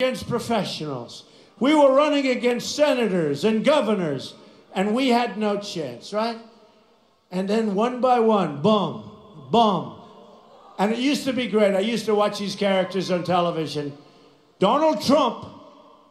against professionals. We were running against senators and governors, and we had no chance, right? And then one by one, boom, boom. And it used to be great. I used to watch these characters on television. Donald Trump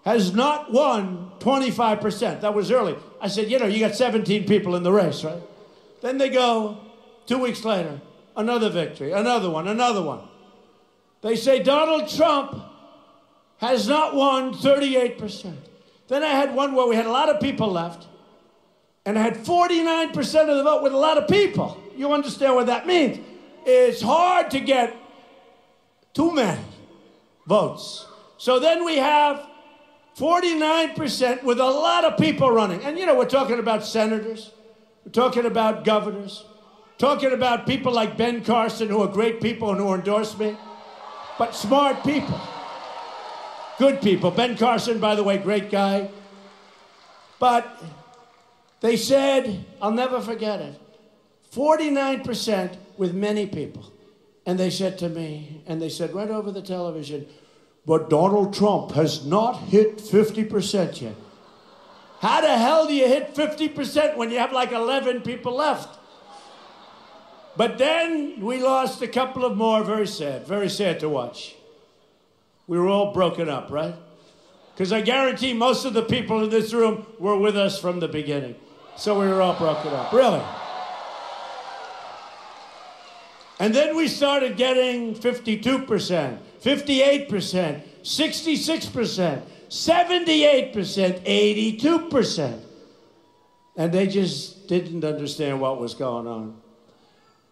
has not won 25%. That was early. I said, you know, you got 17 people in the race, right? Then they go, 2 weeks later, another victory, another one, another one. They say Donald Trump has not won 38%. Then I had one where we had a lot of people left, and I had 49% of the vote with a lot of people. You understand what that means? It's hard to get too many votes. So then we have 49% with a lot of people running. And you know, we're talking about senators, we're talking about governors, talking about people like Ben Carson, who are great people and who endorse me, but smart people, good people. Ben Carson, by the way, great guy. But they said, I'll never forget it, 49% with many people. And they said to me, and they said right over the television, but Donald Trump has not hit 50% yet. How the hell do you hit 50% when you have like 11 people left? But then we lost a couple of more. Very sad to watch. We were all broken up, right? Because I guarantee most of the people in this room were with us from the beginning. So we were all broken up, really. And then we started getting 52%, 58%, 66%, 78%, 82%. And they just didn't understand what was going on.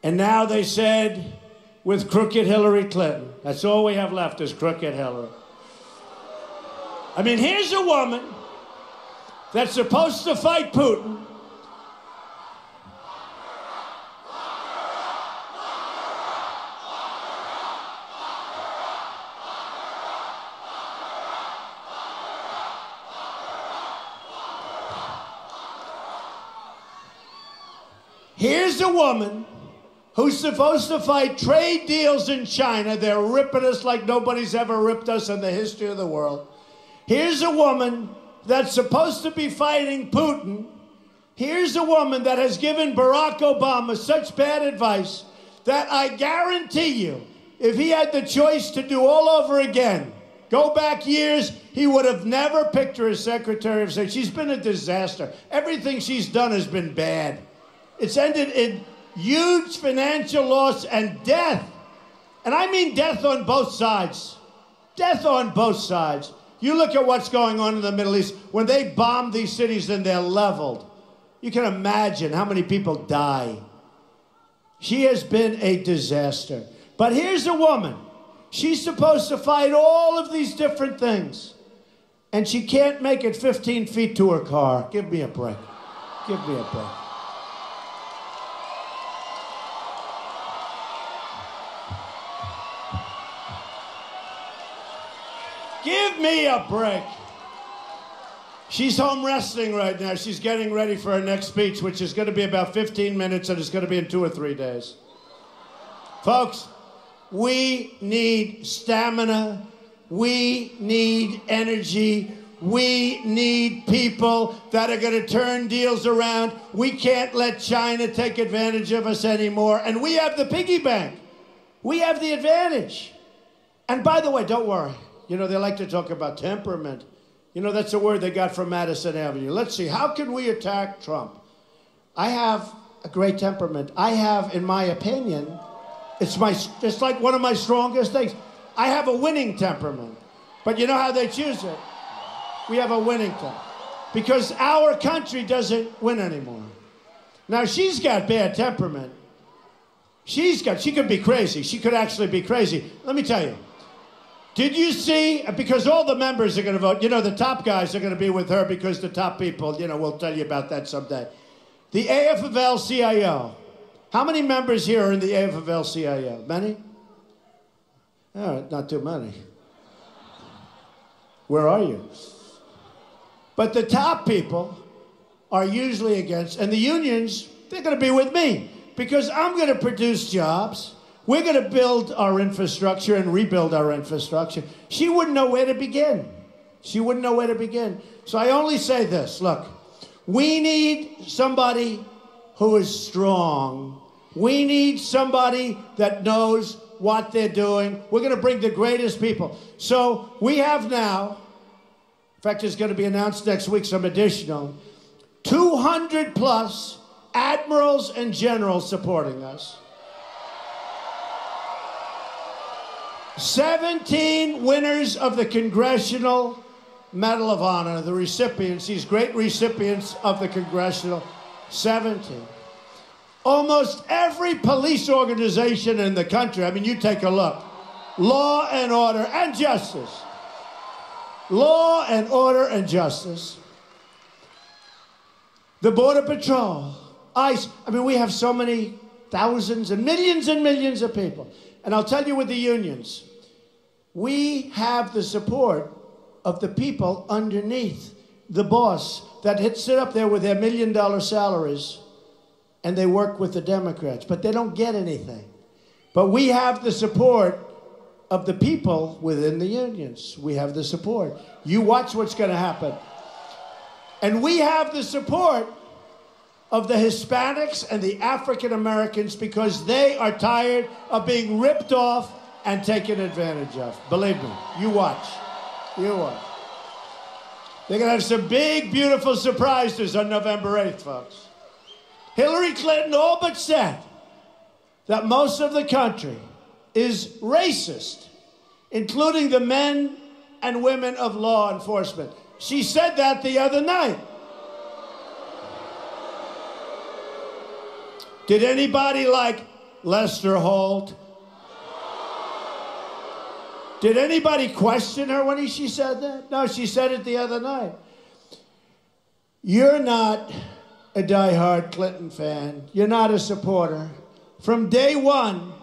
And now they said, with crooked Hillary Clinton, that's all we have left is crooked Hillary. I mean, here's a woman that's supposed to fight Putin. Here's a woman who's supposed to fight trade deals in China. They're ripping us like nobody's ever ripped us in the history of the world. Here's a woman that's supposed to be fighting Putin. Here's a woman that has given Barack Obama such bad advice that I guarantee you, if he had the choice to do all over again, go back years, he would have never picked her as Secretary of State. She's been a disaster. Everything she's done has been bad. It's ended in huge financial loss and death. And I mean death on both sides. Death on both sides. You look at what's going on in the Middle East. When they bomb these cities and they're leveled, you can imagine how many people die. She has been a disaster. But here's a woman. She's supposed to fight all of these different things. And she can't make it 15 feet to her car. Give me a break. Give me a break. Give me a break. She's home resting right now. She's getting ready for her next speech, which is going to be about 15 minutes, and it's going to be in 2 or 3 days. Folks, we need stamina. We need energy. We need people that are going to turn deals around. We can't let China take advantage of us anymore. And we have the piggy bank. We have the advantage. And by the way, don't worry. You know, they like to talk about temperament. You know, that's a word they got from Madison Avenue. Let's see, how can we attack Trump? I have a great temperament. I have, in my opinion, it's like one of my strongest things. I have a winning temperament. But you know how they choose it? We have a winning temperament. Because our country doesn't win anymore. Now, she's got bad temperament. She could be crazy. She could actually be crazy. Let me tell you. Did you see, because all the members are going to vote, you know, the top guys are going to be with her because the top people, you know, we'll tell you about that someday. The AFL-CIO. How many members here are in the AFL-CIO? Many? All right, not too many. Where are you? But the top people are usually against, and the unions, they're going to be with me because I'm going to produce jobs. We're going to build our infrastructure and rebuild our infrastructure. She wouldn't know where to begin. She wouldn't know where to begin. So I only say this, look, we need somebody who is strong. We need somebody that knows what they're doing. We're going to bring the greatest people. So we have now, in fact, it's going to be announced next week, some additional, 200 plus admirals and generals supporting us. 17 winners of the Congressional Medal of Honor, the recipients, these great recipients of the Congressional, 17. Almost every police organization in the country, I mean, you take a look. Law and order and justice. Law and order and justice. The Border Patrol, ICE. I mean, we have so many thousands and millions of people. And I'll tell you with the unions, we have the support of the people underneath the boss that sit up there with their $1 million salaries and they work with the Democrats, but they don't get anything. But we have the support of the people within the unions. We have the support. You watch what's going to happen. And we have the support of the Hispanics and the African Americans because they are tired of being ripped off and taken advantage of. Believe me, you watch. You watch. They're going to have some big, beautiful surprises on November 8th, folks. Hillary Clinton all but said that most of the country is racist, including the men and women of law enforcement. She said that the other night. Did anybody like Lester Holt? Did anybody question her she said that? No, she said it the other night. You're not a diehard Clinton fan. You're not a supporter. From day one,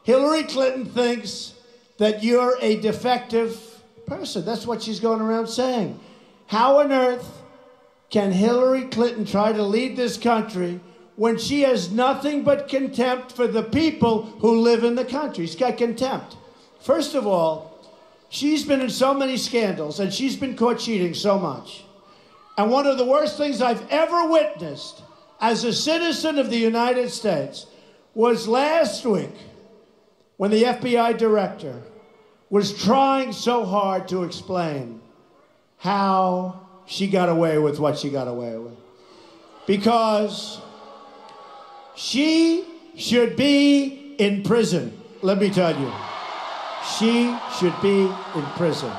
Hillary Clinton thinks that you're a defective person. That's what she's going around saying. How on earth can Hillary Clinton try to lead this country when she has nothing but contempt for the people who live in the country? She's got contempt. First of all, she's been in so many scandals and she's been caught cheating so much. And one of the worst things I've ever witnessed as a citizen of the United States was last week when the FBI director was trying so hard to explain how she got away with what she got away with. Because she should be in prison, let me tell you. She should be in prison.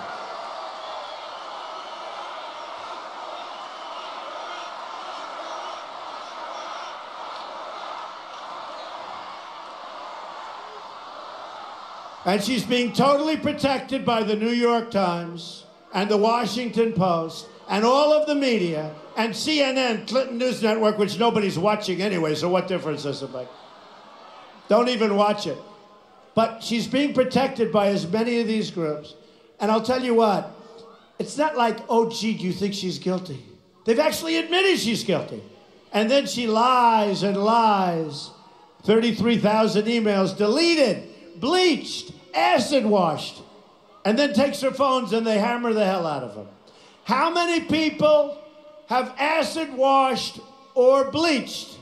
And she's being totally protected by the New York Times and the Washington Post and all of the media and CNN, Clinton News Network, which nobody's watching anyway, so what difference does it make? Don't even watch it. But she's being protected by as many of these groups. And I'll tell you what, it's not like, oh, gee, do you think she's guilty? They've actually admitted she's guilty. And then she lies and lies. 33,000 emails deleted, bleached, acid washed, and then takes her phones and they hammer the hell out of them. How many people have acid washed or bleached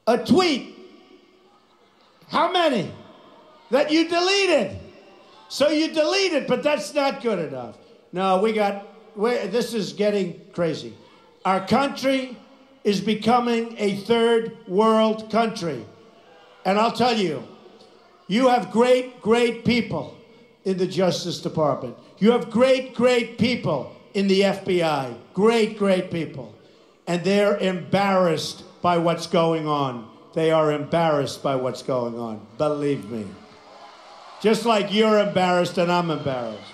a tweet? How many? That you deleted. So you deleted, but that's not good enough. No, this is getting crazy. Our country is becoming a third world country. And I'll tell you, you have great, great people in the Justice Department. You have great, great people in the FBI. Great, great people. And they're embarrassed by what's going on. They are embarrassed by what's going on. Believe me. Just like you're embarrassed and I'm embarrassed.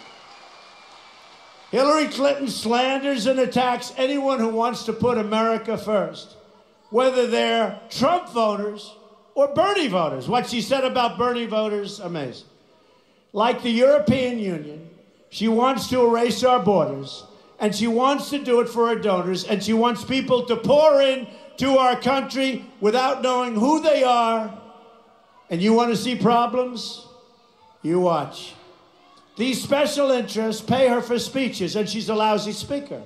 Hillary Clinton slanders and attacks anyone who wants to put America first, whether they're Trump voters or Bernie voters. What she said about Bernie voters, amazing. Like the European Union, she wants to erase our borders, and she wants to do it for her donors, and she wants people to pour in to our country without knowing who they are And you want to see problems? You watch. These special interests pay her for speeches, and she's a lousy speaker.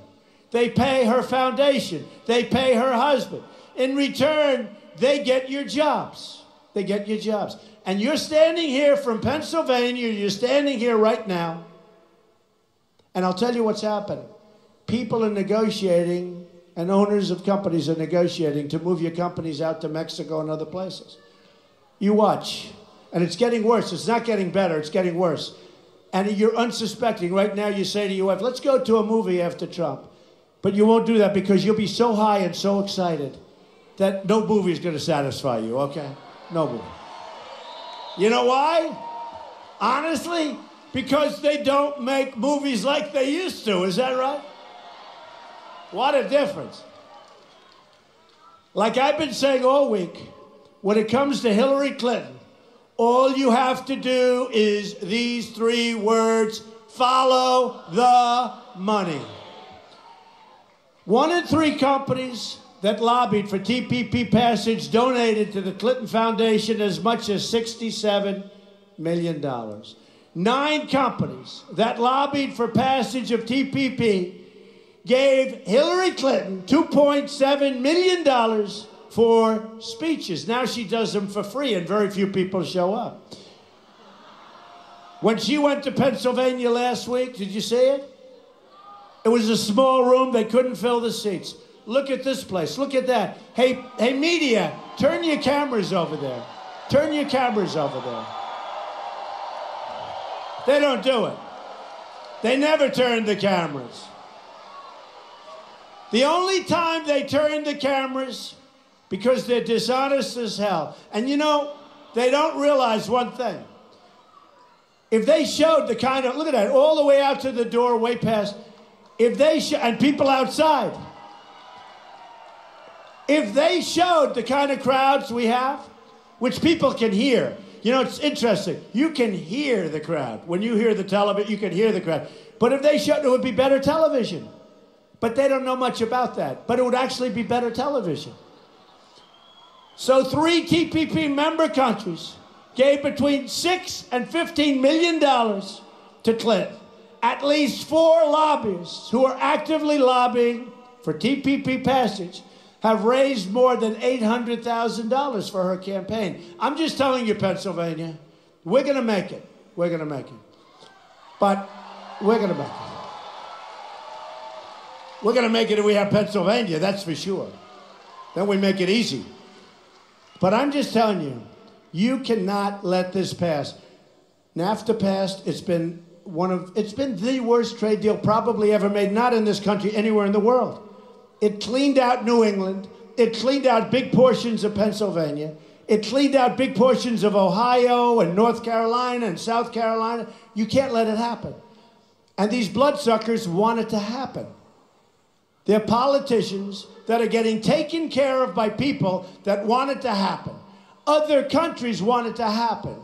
They pay her foundation. They pay her husband. In return, they get your jobs. They get your jobs. And you're standing here from Pennsylvania. You're standing here right now. And I'll tell you what's happening. People are negotiating, and owners of companies are negotiating to move your companies out to Mexico and other places. You watch. And it's getting worse. It's not getting better. It's getting worse. And you're unsuspecting. Right now you say to your wife, let's go to a movie after Trump. But you won't do that because you'll be so high and so excited that no movie is going to satisfy you, okay? No movie. You know why? Honestly, because they don't make movies like they used to. Is that right? What a difference. Like I've been saying all week, when it comes to Hillary Clinton, all you have to do is these 3 words: follow the money. 1 in 3 companies that lobbied for TPP passage donated to the Clinton Foundation as much as $67 million. 9 companies that lobbied for passage of TPP gave Hillary Clinton $2.7 million for speeches. Now she does them for free, and very few people show up. When she went to Pennsylvania last week, did you see it? It was a small room. They couldn't fill the seats. Look at this place. Look at that. Hey, media, turn your cameras over there. Turn your cameras over there. They don't do it. They never turn the cameras. The only time they turn the cameras, because they're dishonest as hell. And you know, they don't realize one thing. If they showed the kind of, look at that, all the way out to the door, way past, if they and people outside, if they showed the kind of crowds we have, which people can hear, you know, it's interesting. You can hear the crowd. When you hear the television, you can hear the crowd. But if they showed, it would be better television. But they don't know much about that. But it would actually be better television. So 3 TPP member countries gave between $6 and $15 million to Clinton. At least 4 lobbyists who are actively lobbying for TPP passage have raised more than $800,000 for her campaign. I'm just telling you, Pennsylvania, we're going to make it. We're going to make it. But we're going to make it. We're going to make it if we have Pennsylvania, that's for sure. Then we make it easy. But I'm just telling you, you cannot let this pass. NAFTA passed. It's been the worst trade deal probably ever made, not in this country, anywhere in the world. It cleaned out New England. It cleaned out big portions of Pennsylvania. It cleaned out big portions of Ohio and North Carolina and South Carolina. You can't let it happen. And these bloodsuckers want it to happen. They're politicians that are getting taken care of by people that want it to happen. Other countries want it to happen.